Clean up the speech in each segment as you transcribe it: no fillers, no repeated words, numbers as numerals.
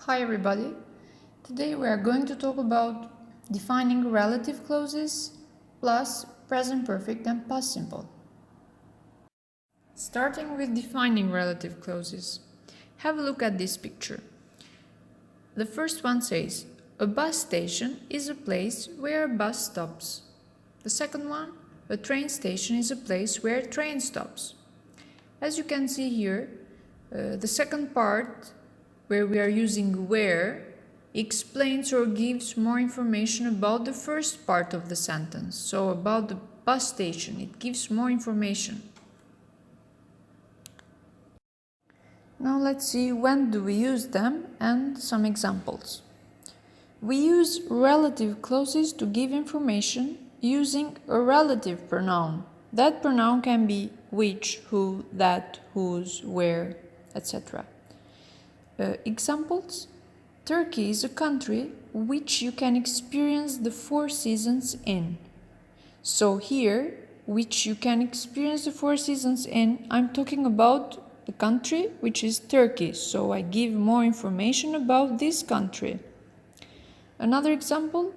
Hi everybody! Today we are going to talk about defining relative clauses plus present perfect and past simple. Starting with defining relative clauses. Have a look at this picture. The first one says, a bus station is a place where a bus stops. The second one, a train station is a place where a train stops. As you can see here, the second part, where we are using where, explains or gives more information about the first part of the sentence. So about the bus station, it gives more information. Now let's see when do we use them and some examples. We use relative clauses to give information using a relative pronoun. That pronoun can be which, who, that, whose, where, etc. Examples: Turkey is a country which you can experience the 4 seasons in. So here, which you can experience the 4 seasons in, I'm talking about the country, which is Turkey. So I give more information about this country. Another example: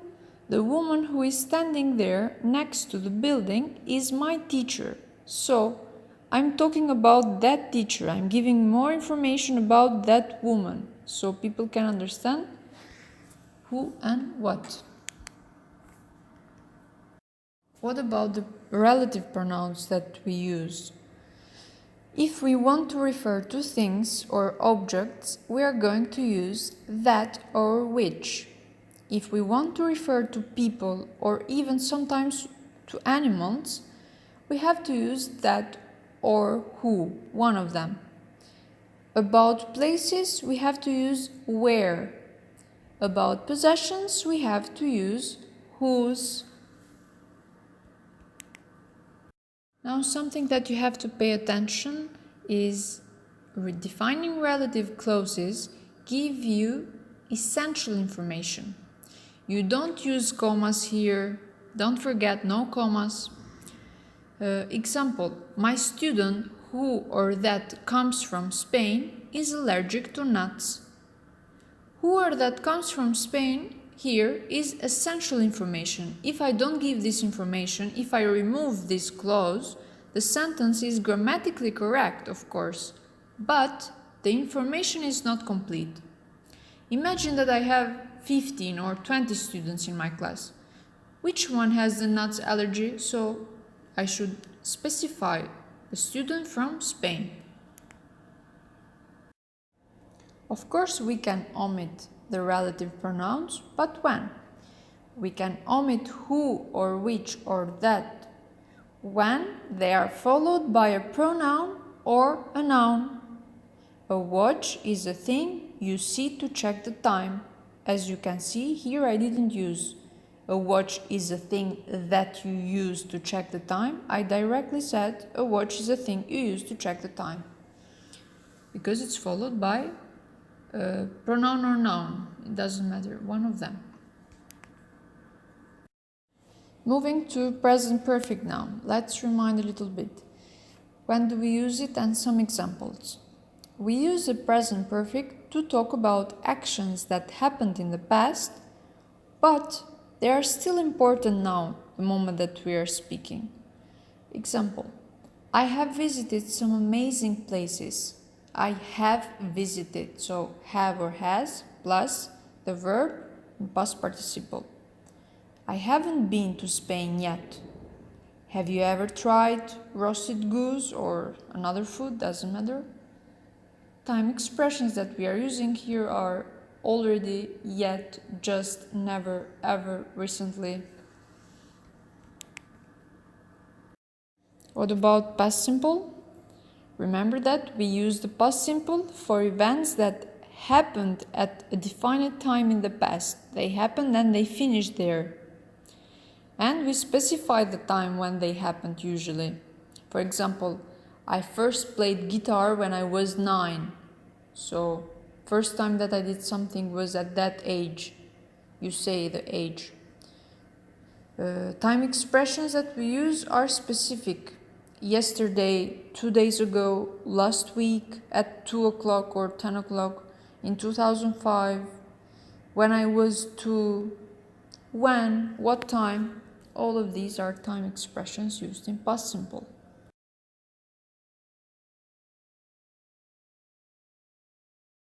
the woman who is standing there next to the building is my teacher. So I'm talking about that teacher. I'm giving more information about that woman so people can understand who and what. What about the relative pronouns that we use? If we want to refer to things or objects, we are going to use that or which. If we want to refer to people or even sometimes to animals, we have to use that or who, one of them. About places, we have to use where. About possessions, we have to use whose. Now, something that you have to pay attention is defining relative clauses give you essential information. You don't use commas here. Don't forget, no commas. Example: my student who or that comes from Spain is allergic to nuts. Who or that comes from Spain here is essential information. If I don't give this information, if I remove this clause, the sentence is grammatically correct, of course, but the information is not complete. Imagine that I have 15 or 20 students in my class. Which one has the nuts allergy? So I should specify a student from Spain. Of course, we can omit the relative pronouns, but when? We can omit who or which or that when they are followed by a pronoun or a noun. A watch is a thing you see to check the time. As you can see, here I didn't use a watch is a thing that you use to check the time. I directly said a watch is a thing you use to check the time, because it's followed by a pronoun or noun. It doesn't matter, one of them. Moving to present perfect now, let's remind a little bit. When do we use it and some examples? We use the present perfect to talk about actions that happened in the past, but they are still important now, the moment that we are speaking. Example: I have visited some amazing places. I have visited, so have or has plus the verb and past participle. I haven't been to Spain yet. Have you ever tried roasted goose or another food? Doesn't matter. Time expressions that we are using here are already, yet, just, never, ever, recently. What about past simple? Remember that we use the past simple for events that happened at a defined time in the past. They happened and they finished there. And we specify the time when they happened usually. For example, I first played guitar when I was 9. So, first time that I did something was at that age. You say the age. Time expressions that we use are specific. Yesterday, 2 days ago, last week, at 2 o'clock or 10 o'clock. in 2005, when I was 2, when, what time. All of these are time expressions used in past simple.